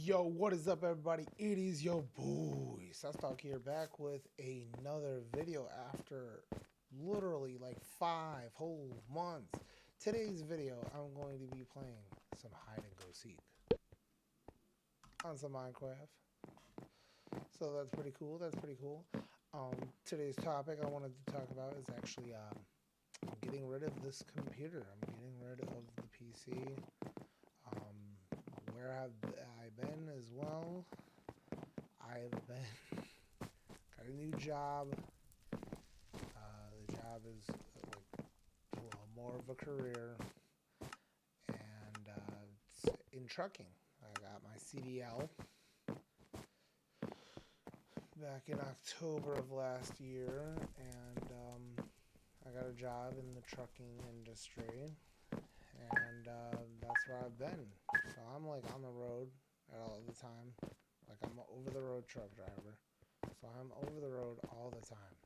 Yo, what is up, everybody? It is your boy Sastalk here, back with another video after literally like 5 whole months. Today's video, I'm going to be playing some hide and go seek on some Minecraft. So that's pretty cool. Today's topic I wanted to talk about is actually I'm getting rid of this computer. I'm getting rid of the PC. Where have I been as well? I've been got a new job. The job is more of a career, and it's in trucking. I got my CDL back in October of last year, and I got a job in the trucking industry, and that's where I've been. So I'm like on the road all the time. Like I'm an over-the-road truck driver. So I'm over the road all the time.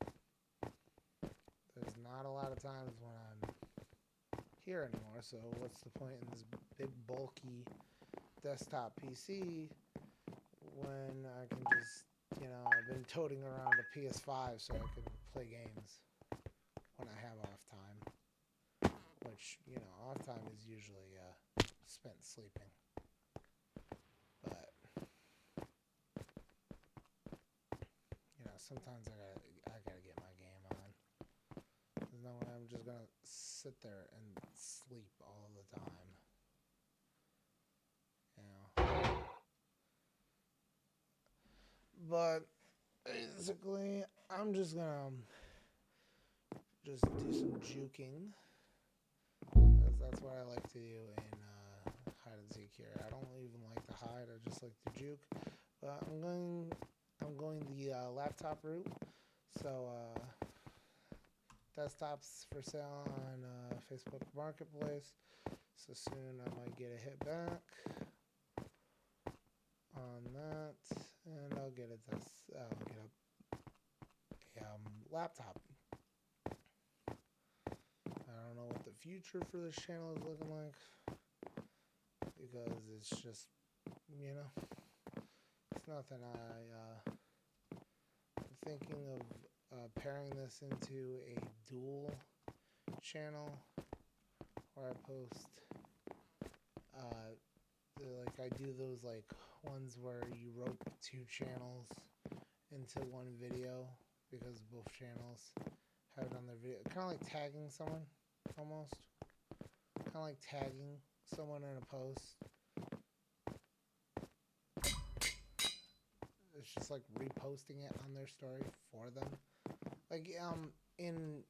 There's not a lot of times when I'm here anymore. So what's the point in this big bulky desktop PC when I can just, I've been toting around a PS5 so I can play games when I have off time. Which, off time is usually spent sleeping. But sometimes I gotta get my game on. There's no way I'm just gonna sit there and sleep all the time. But basically, I'm just gonna just do some juking. That's what I like to do in hide and seek here. I don't even like to hide. I just like to juke. But I'm going the laptop route. So desktops for sale on Facebook Marketplace. So soon I might get a hit back on that, and I'll get a laptop. I don't know what the future for this channel is looking like, because it's just, it's nothing. I'm thinking of pairing this into a dual channel where I post, like I do those like ones where you rope two channels into one video because both channels have it on their video. Kind of like tagging someone, almost. Kind of like tagging someone in a post. It's just like reposting it on their story for them. Like in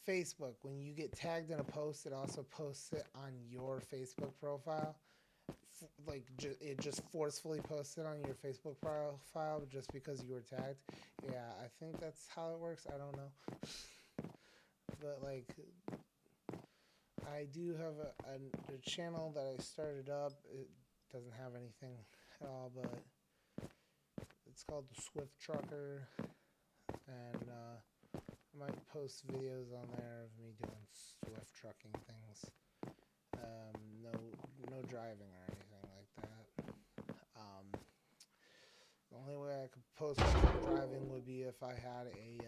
Facebook, when you get tagged in a post, it also posts it on your Facebook profile. It just forcefully posts it on your Facebook profile just because you were tagged. Yeah, I think that's how it works. I don't know. But like, I do have a channel that I started up. It doesn't have anything at all, but it's called the Swift Trucker, and I might post videos on there of me doing Swift trucking things. No driving or anything like that. The only way I could post driving would be if I had a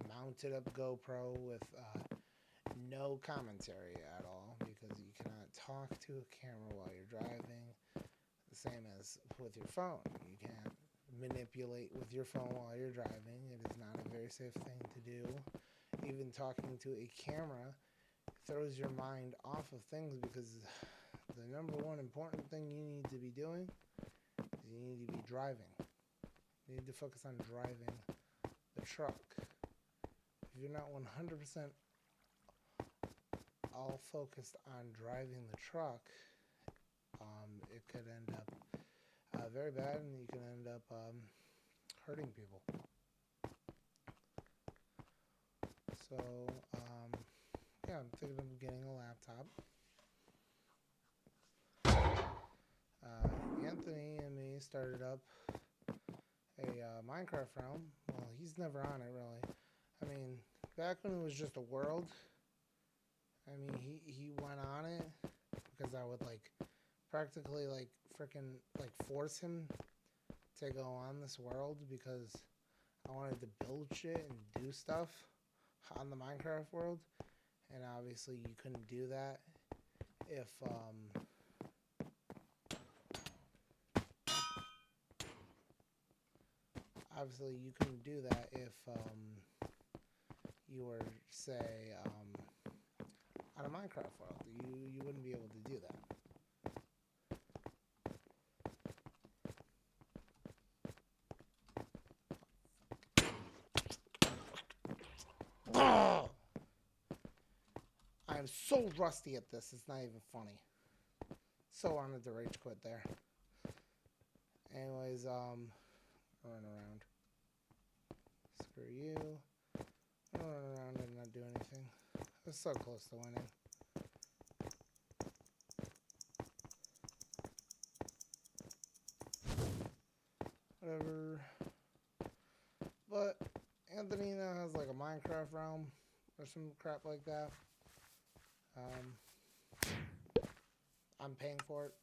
mounted up GoPro with no commentary at all, because you cannot talk to a camera while you're driving. The same as with your phone. You can't manipulate with your phone while you're driving. It is not a very safe thing to do. Even talking to a camera throws your mind off of things, because the number one important thing you need to be doing is you need to be driving. You need to focus on driving the truck. If you're not 100% all focused on driving the truck, it could end up very bad, and you can end up hurting people. So, yeah, I'm thinking of getting a laptop. Anthony and me started up a Minecraft realm. Well, he's never on it, really. I mean, back when it was just a world, I mean, he went on it because I would, like, practically like freaking like force him to go on this world because I wanted to build shit and do stuff on the Minecraft world, and obviously you couldn't do that if you were, say, on a Minecraft world. You wouldn't be able to do that. I am so rusty at this, it's not even funny. So wanted to rage quit there. Anyways, run around. Screw you. Run around and not do anything. I was so close to winning. Whatever. But Anthony now has like a Minecraft realm or some crap like that. I'm paying for it.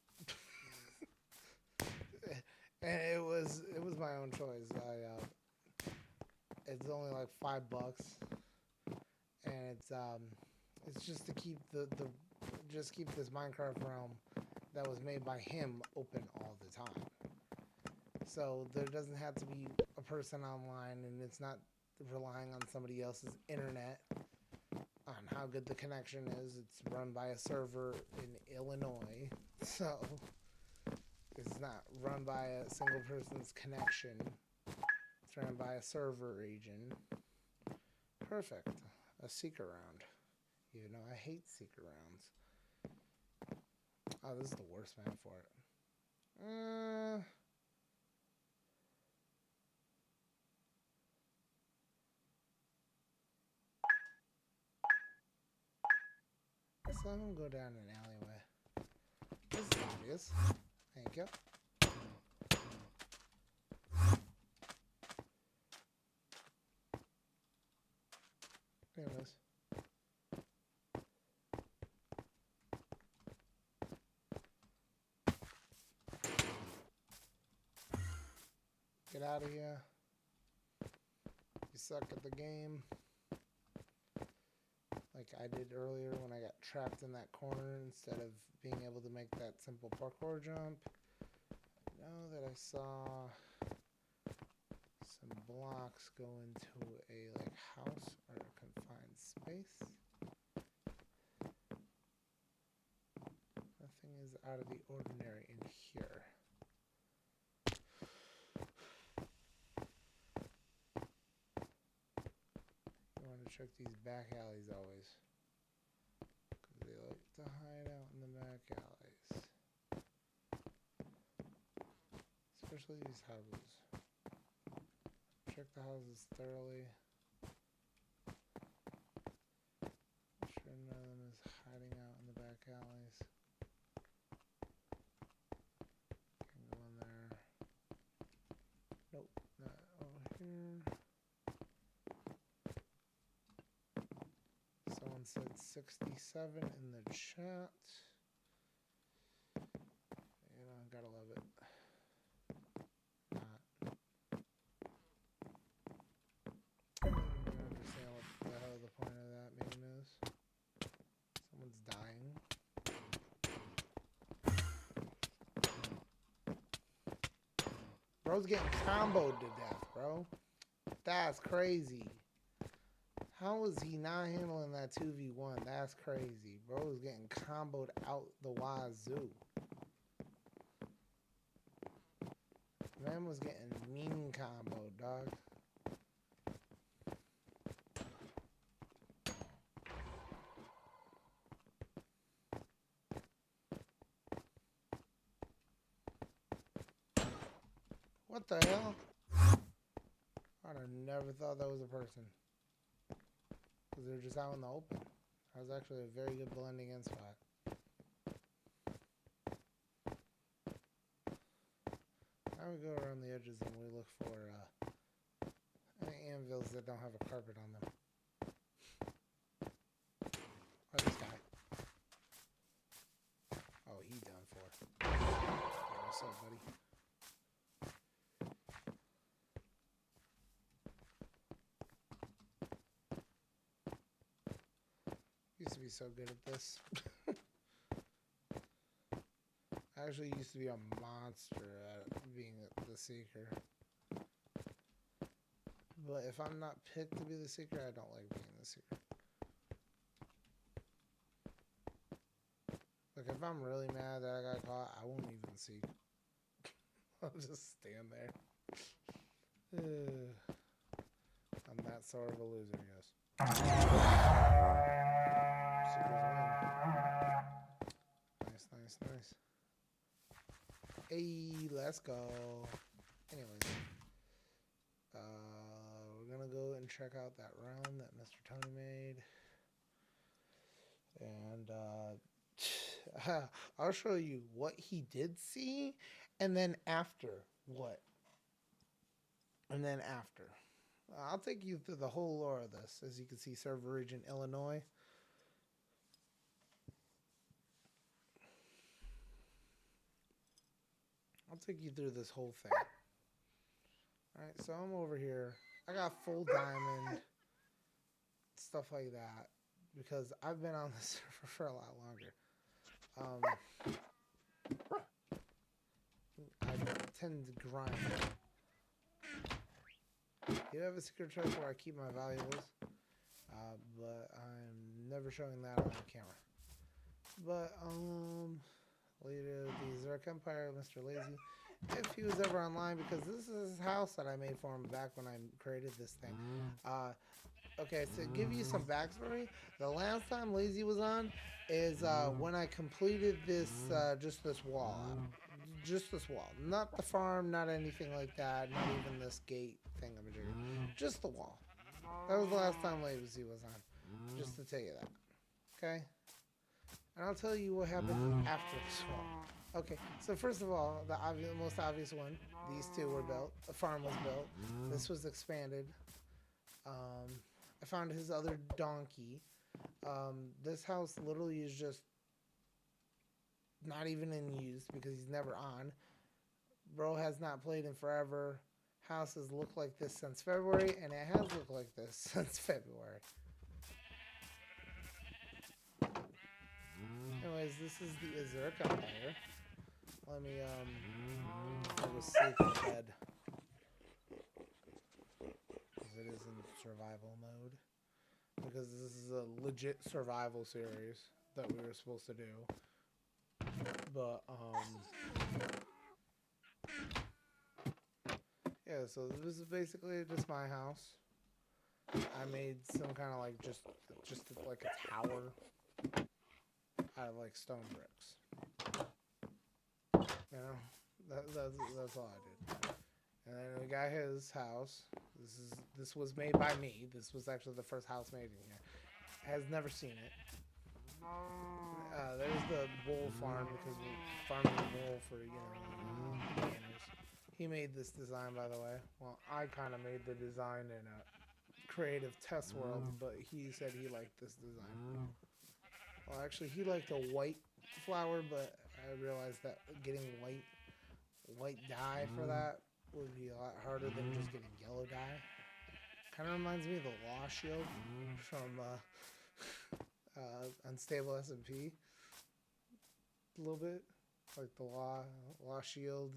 And it was my own choice. It's only like $5, and it's just to keep keep this Minecraft realm that was made by him open all the time. So there doesn't have to be a person online, and it's not relying on somebody else's internet on how good the connection is. It's run by a server in Illinois, so it's not run by a single person's connection. It's run by a server region. Perfect. A seeker round. Even though I hate seeker rounds. Oh, this is the worst map for it. Let's let him go down an alleyway. This is obvious. Thank you. There it is. Get out of here. You suck at the game. Like I did earlier when I got trapped in that corner instead of being able to make that simple parkour jump. I know that I saw some blocks go into a like house or a confined space. Nothing is out of the ordinary in here. You want to check these back alleys always, because they like to hide out in the back alleys. Especially these houses. Check the houses thoroughly. Make sure none of them is hiding out in the back alleys. Can go in there. Nope, not over here. Someone said 67 in the chat. You know, gotta love it. I don't understand what the hell the point of that meme is. Someone's dying. Bro's getting comboed to death, bro. That's crazy. How is he not handling that 2v1? That's crazy. Bro is getting comboed out the wazoo. Man was getting mean comboed, dog. What the hell? I'd have never thought that was a person. Because they're just out in the open. That was actually a very good blending in spot. Now we go around the edges and we look for any anvils that don't have a carpet on them. Or this guy. Oh, he done for. be so good at this. I actually used to be a monster at being the seeker. But if I'm not picked to be the seeker, I don't like being the seeker. Like, if I'm really mad that I got caught, I won't even seek. I'll just stand there. I'm that sort of a loser, yes. Seekers win. Nice, nice, nice. Hey, let's go. Anyways. We're gonna go and check out that round that Mr. Tony made. And, I'll show you what he did see, and then after what. And then after. I'll take you through the whole lore of this. As you can see, server region Illinois. I'll take you through this whole thing. Alright, so I'm over here. I got full diamond. Stuff like that. Because I've been on this server for a lot longer. I tend to grind. I do have a secret chest where I keep my valuables. But I'm never showing that on camera. But, later, the Zerk Empire, Mr. Lazy, if he was ever online, because this is his house that I made for him back when I created this thing. Okay, to give you some backstory, the last time Lazy was on is when I completed this, just this wall. Just this wall. Not the farm, not anything like that, not even this gate thing I'm doing. Just the wall. That was the last time Lazy was on. Just to tell you that. Okay? And I'll tell you what happened after this wall. Okay, so first of all, the most obvious one, these two were built. The farm was built. This was expanded. I found his other donkey. This house literally is just not even in use because he's never on. Bro has not played in forever. House has looked like this since February, and it has looked like this since February. Anyways, this is the Azurk Empire. Let me, go sleep in bed. Because it is in survival mode. Because this is a legit survival series that we were supposed to do. But, yeah, so this is basically just my house. I made some kind of like, just like a tower out of like stone bricks. You know, that's all I did. And then we got his house. This was made by me. This was actually the first house made in here. Has never seen it. There's the wool farm because we're farming wool for banners. He made this design, by the way. Well, I kind of made the design in a creative test world, but he said he liked this design. Well, actually, he liked a white flower, but I realized that getting white dye for that would be a lot harder than just getting yellow dye. Kind of reminds me of the Law Shield from Unstable SMP. A little bit. Like the Law Shield,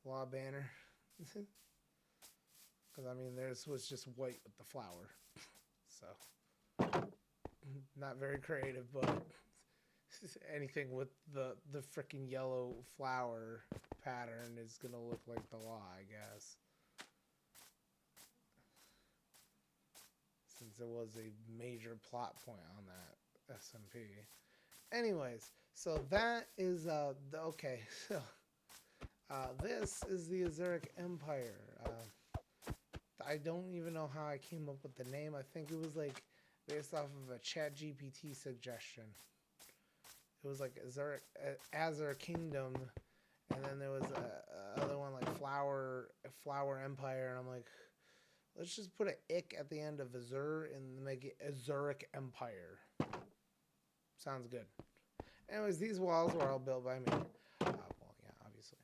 Law Banner. Because, I mean, theirs was just white with the flower. So, not very creative, but anything with the freaking yellow flower pattern is going to look like the Law, I guess. Since it was a major plot point on that SMP. Anyways, so that is, okay, so, this is the Azuric Empire. I don't even know how I came up with the name. I think it was, like, based off of a ChatGPT suggestion. It was, like, Azur Kingdom, and then there was a other one, like, Flower Empire, and I'm like, let's just put an ick at the end of Azur and make it Azuric Empire. Sounds good. Anyways, these walls were all built by me. Well, yeah, obviously.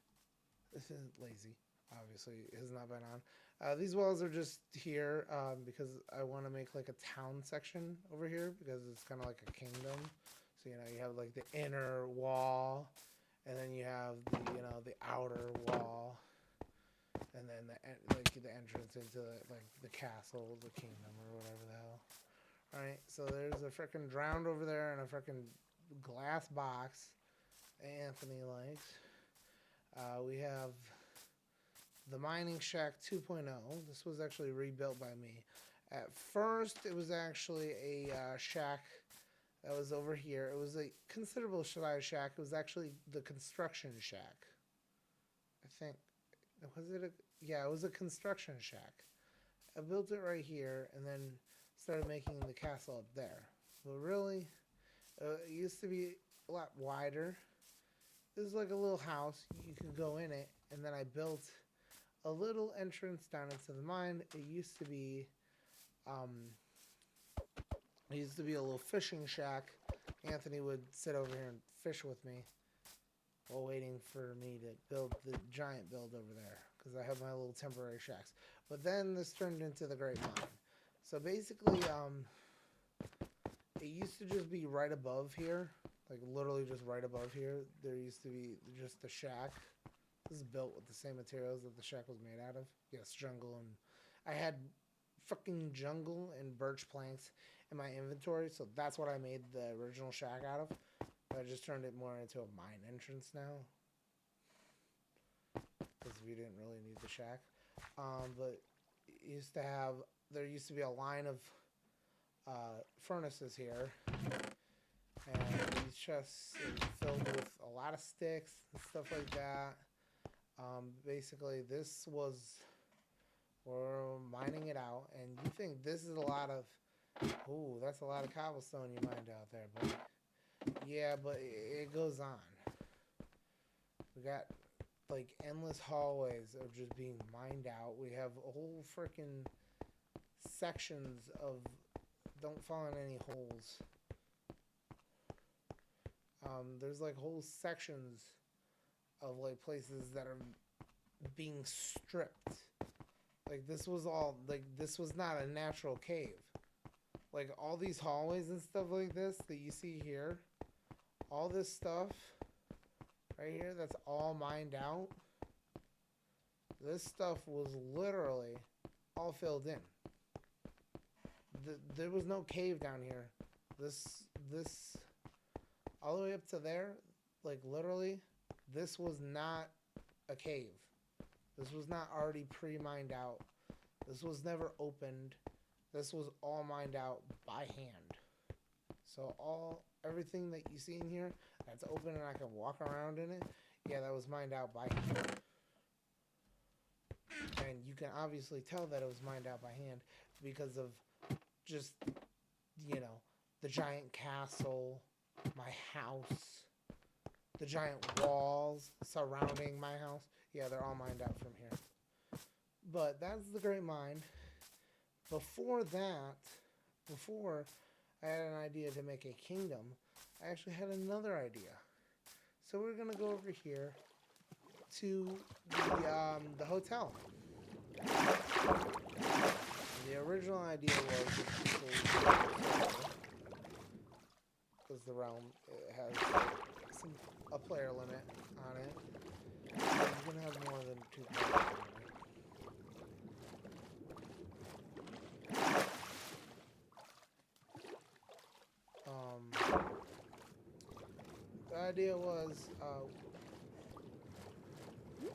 This is Lazy. obviously has not been on. These walls are just here because I want to make like a town section over here because it's kind of like a kingdom. So you have like the inner wall, and then you have the outer wall, and then the entrance into the castle, the kingdom, or whatever the hell. All right, so there's a freaking drowned over there and a freaking glass box Anthony likes. We have the Mining Shack 2.0. This was actually rebuilt by me. At first, it was actually a shack that was over here. It was a considerable size shack. It was actually the construction shack. I think. Was it a... Yeah, it was a construction shack. I built it right here and then started making the castle up there. But really, it used to be a lot wider. This is like a little house. You could go in it, and then I built a little entrance down into the mine. It used to be a little fishing shack. Anthony would sit over here and fish with me while waiting for me to build the giant build over there because I have my little temporary shacks. But then this turned into the Great Mine. So basically, it used to just be right above here, like literally just right above here. There used to be just a shack. This is built with the same materials that the shack was made out of. Yes, jungle, and I had fucking jungle and birch planks in my inventory, so that's what I made the original shack out of. I just turned it more into a mine entrance now because we didn't really need the shack. But there used to be a line of furnaces here, and these chests are filled with a lot of sticks and stuff like that. Basically, this was, we're mining it out, and you think this is a lot of, ooh, that's a lot of cobblestone you mined out there, buddy. Yeah, but it goes on. We got like endless hallways of just being mined out. We have whole freaking sections of, don't fall in any holes. There's like whole sections of like places that are being stripped. Like this was not a natural cave. Like all these hallways and stuff like this that you see here, all this stuff right here that's all mined out, this stuff was literally all filled in. There was no cave down here. This all the way up to there, like literally, this was not a cave. This was not already pre-mined out. This was never opened. This was all mined out by hand. So everything that you see in here that's open and I can walk around in it, yeah, that was mined out by hand. And you can obviously tell that it was mined out by hand because of just, the giant castle, my house, the giant walls surrounding my house. Yeah, they're all mined out from here. But that's the Great Mine. Before I had an idea to make a kingdom, I actually had another idea. So we're going to go over here to the hotel. The original idea was because the realm has a player limit on it. You can have more than 2 players. The idea was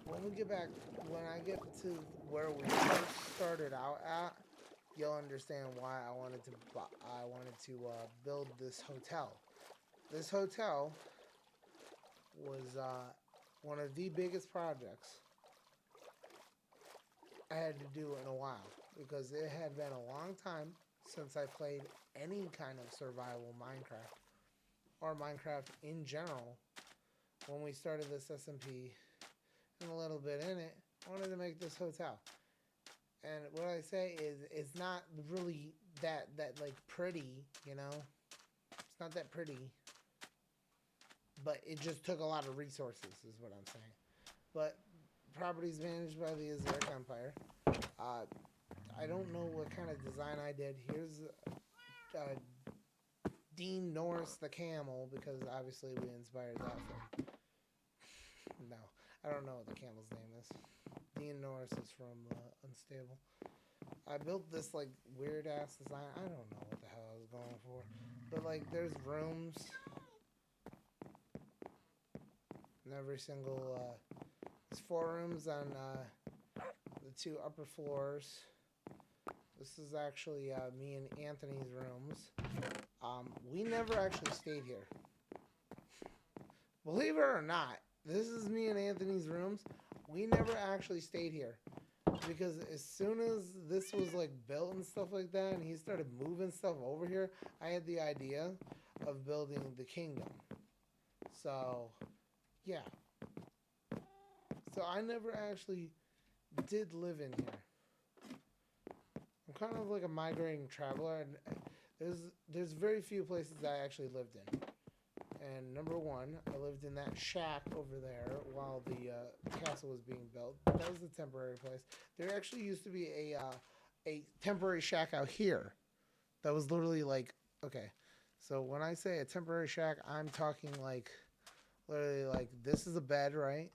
when I get to where we first started out at, you'll understand why I wanted to build this hotel. This hotel was one of the biggest projects I had to do in a while because it had been a long time since I played any kind of survival Minecraft or Minecraft in general. When we started this SMP and a little bit in it, I wanted to make this hotel. And what I say is it's not really that like pretty, It's not that pretty. But it just took a lot of resources is what I'm saying. But properties managed by the Aztec Empire. I don't know what kind of design I did. Here's Dean Norris the camel, because obviously we inspired that from... No, I don't know what the camel's name is. Dean Norris is from Unstable. I built this like weird ass design. I don't know what the hell I was going for. But like there's rooms in every single there's 4 rooms on the 2 upper floors. This is actually me and Anthony's rooms. We never actually stayed here. Believe it or not, this is me and Anthony's rooms. We never actually stayed here. Because as soon as this was like built and stuff like that, and he started moving stuff over here, I had the idea of building the kingdom. So, yeah. So I never actually did live in here. I'm kind of like a migrating traveler, and there's very few places I actually lived in. And number 1, I lived in that shack over there while the castle was being built. That was a temporary place. There actually used to be a temporary shack out here. That was literally like, okay. So when I say a temporary shack, I'm talking like, literally like, this is a bed, right?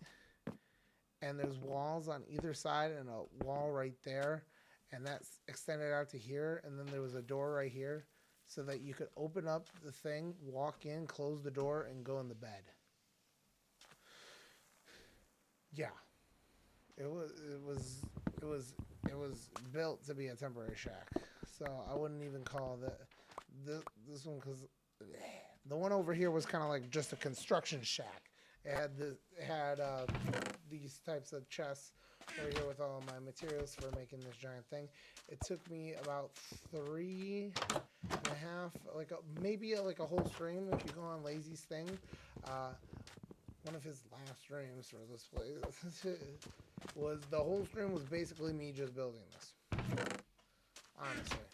And there's walls on either side and a wall right there. And that's extended out to here. And then there was a door right here, so that you could open up the thing, walk in, close the door, and go in the bed. Yeah, it was built to be a temporary shack. So I wouldn't even call this one, because the one over here was kind of like just a construction shack. It had these types of chests over here with all of my materials for making this giant thing. It took me about 3.5, like maybe like a whole stream if you go on Lazy's thing. One of his last streams for this place was the whole stream was basically me just building this. Honestly.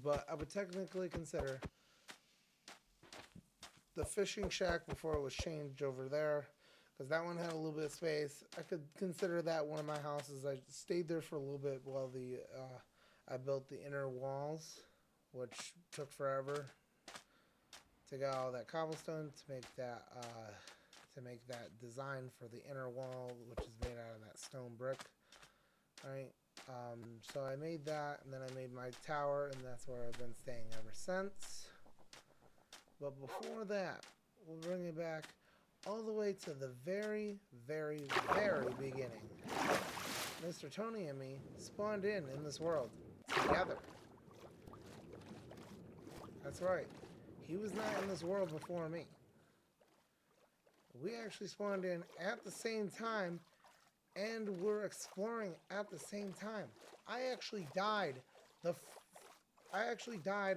But I would technically consider the fishing shack before it was changed over there, because that one had a little bit of space. I could consider that one of my houses. I stayed there for a little bit while I built the inner walls, which took forever to get all that cobblestone to make that design for the inner wall, which is made out of that stone brick. Right. So I made that, and then I made my tower, and that's where I've been staying ever since. But before that, we'll bring it back all the way to the very, very, very beginning. Mr. Tony and me spawned in this world together. That's right. He was not in this world before me. We actually spawned in at the same time, and we're exploring at the same time. I actually died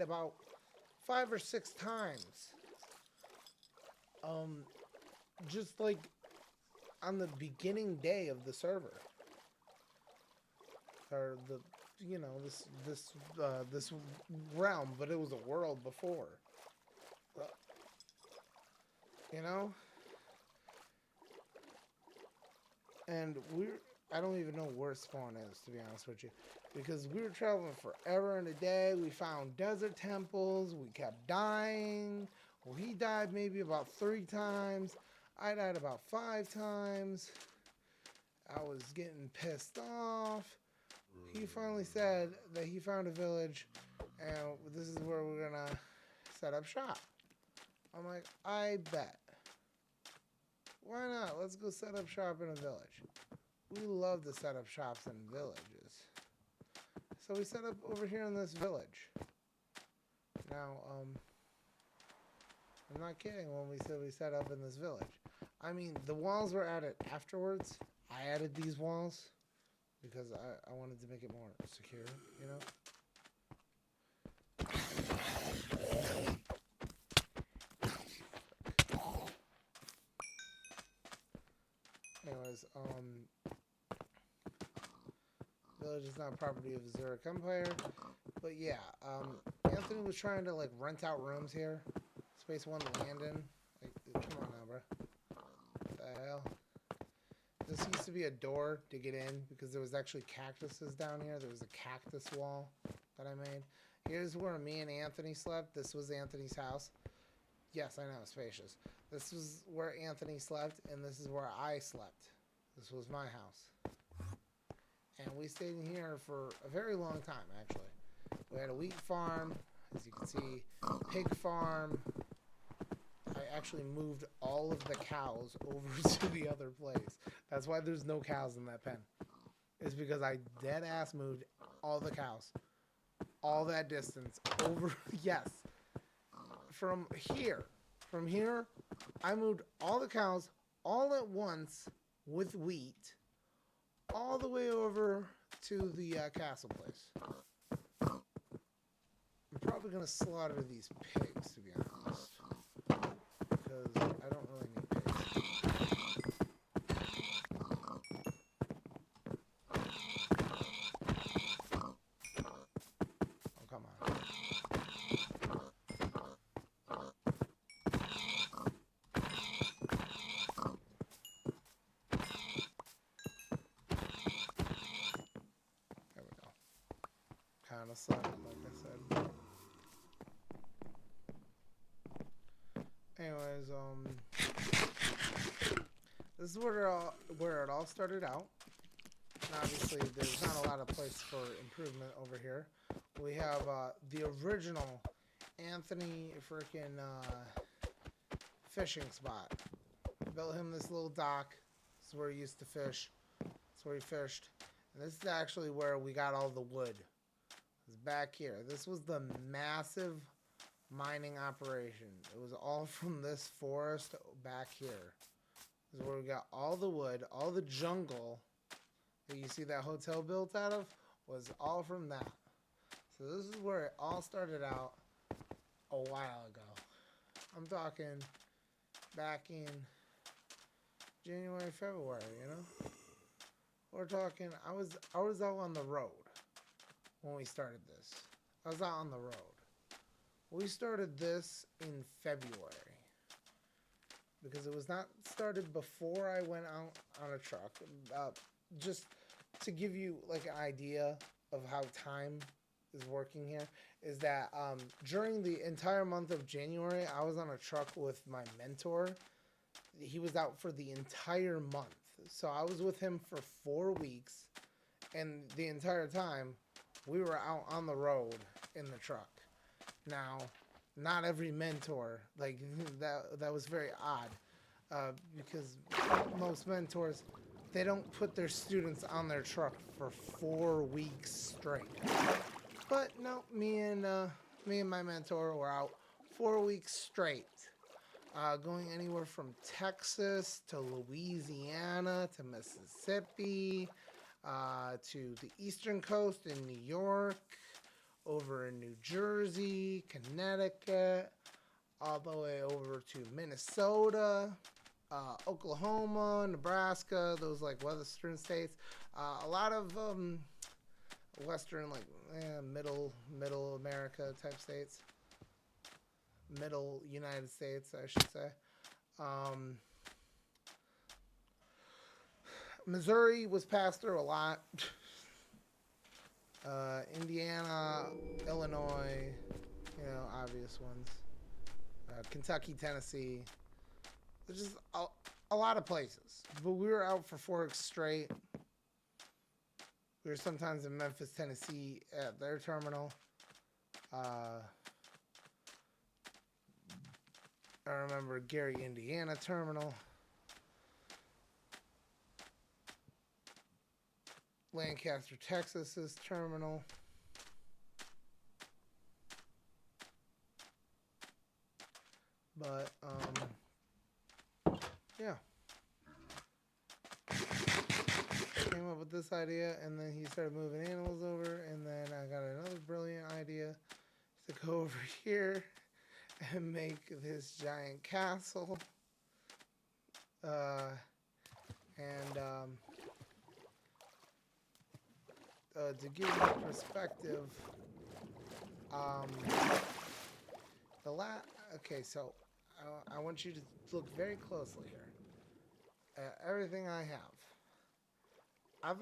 about 5 or 6 times. Just like on the beginning day of the server, or this realm, but it was a world before. And I don't even know where spawn is, to be honest with you, because we were traveling forever and a day. We found desert temples. We kept dying. Well, he died maybe about 3 times. I died about 5 times. I was getting pissed off. He finally said that he found a village, and this is where we're gonna set up shop. I'm like, I bet. Why not? Let's go set up shop in a village. We love to set up shops in villages. So we set up over here in this village. Now, I'm not kidding when we said we set up in this village. I mean, the walls were added afterwards. I added these walls because I wanted to make it more secure, you know? Anyways, village is not property of the Zurich Empire, but yeah, Anthony was trying to like rent out rooms here. Space 1 to land in. Like, come on now, bro. What the fail. This used to be a door to get in because there was actually cactuses down here. There was a cactus wall that I made. Here's where me and Anthony slept. This was Anthony's house. Yes, I know, spacious. This was where Anthony slept, and this is where I slept. This was my house. And we stayed in here for a very long time, actually. We had a wheat farm, as you can see, pig farm. I actually moved all of the cows over to the other place. That's why there's no cows in that pen. It's because I dead ass moved all the cows. All that distance over, yes. From here, I moved all the cows all at once with wheat all the way over to the castle place. I'm probably going to slaughter these pigs, to be honest. Because I don't really need pigs. Oh, come on. There we go. Kind of slaughter, like I said. Anyways, this is where it all started out. And obviously, there's not a lot of place for improvement over here. We have the original Anthony freaking fishing spot. Built him this little dock. This is where he used to fish. That's where he fished. And this is actually where we got all the wood. It's back here. This was the massive mining operation. It was all from this forest back here. This is where we got all the wood, all the jungle that you see that hotel built out of was all from that. So this is where it all started out a while ago. I'm talking back in January, February, you know? We're talking, I was out on the road when we started this. I was out on the road. We started this in February because it was not started before I went out on a truck. Just to give you like an idea of how time is working here, is that during the entire month of January, I was on a truck with my mentor. He was out for the entire month. So I was with him for 4 weeks, and the entire time we were out on the road in the truck. Now, not every mentor, like that was very odd, because most mentors, they don't put their students on their truck for 4 weeks straight. But no, me and my mentor were out 4 weeks straight, going anywhere from Texas to Louisiana to Mississippi, to the Eastern Coast in New York, over in New Jersey, Connecticut, all the way over to Minnesota, Oklahoma, Nebraska, those like western states. A lot of western, like middle America type states. Middle United States, I should say. Missouri was passed through a lot. Indiana, Illinois, you know, obvious ones. Kentucky, Tennessee. There's just a lot of places. But we were out for 4 weeks straight. We were sometimes in Memphis, Tennessee at their terminal. I remember Gary, Indiana terminal. Lancaster, Texas's terminal. But, yeah. Came up with this idea, and then he started moving animals over, and then I got another brilliant idea to go over here and make this giant castle. To give you perspective, okay, so I want you to look very closely here everything I have. I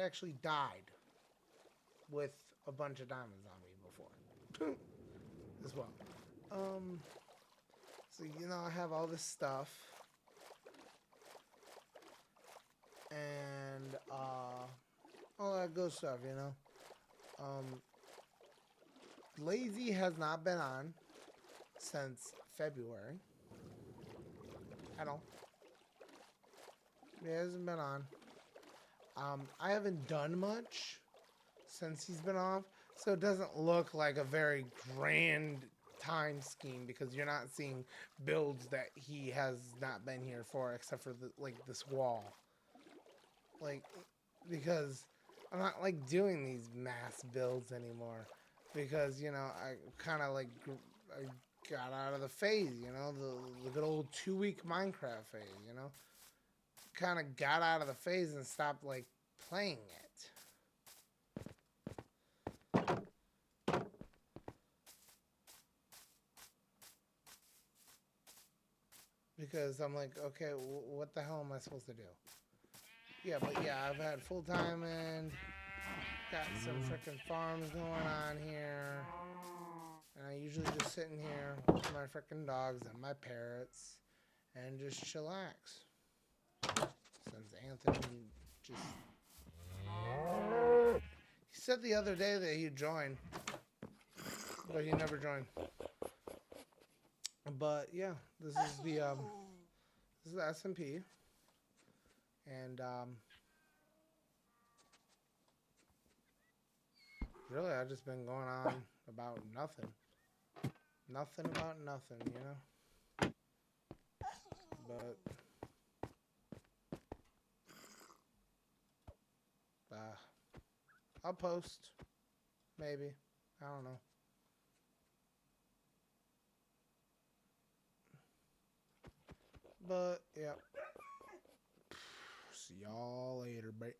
actually died with a bunch of diamonds on me before as well. So I have all this stuff, and all that good stuff. Lazy has not been on since February at all. He hasn't been on. I haven't done much since he's been off, so it doesn't look like a very grand time scheme because you're not seeing builds that he has not been here for, except for this wall. Because I'm not doing these mass builds anymore because I kind of I got out of the phase, the good old 2-week Minecraft phase, kind of got out of the phase and stopped playing it. Because I'm like, okay, what the hell am I supposed to do? Yeah, but yeah, I've had full-time and got some freaking farms going on here. And I usually just sit in here with my freaking dogs and my parrots and just chillax. Since Anthony just... He said the other day that he'd join, but he never joined. But yeah, this is the SMP, and really I've just been going on about nothing about nothing, but I'll post, maybe, I don't know. But yeah, see y'all later, bye.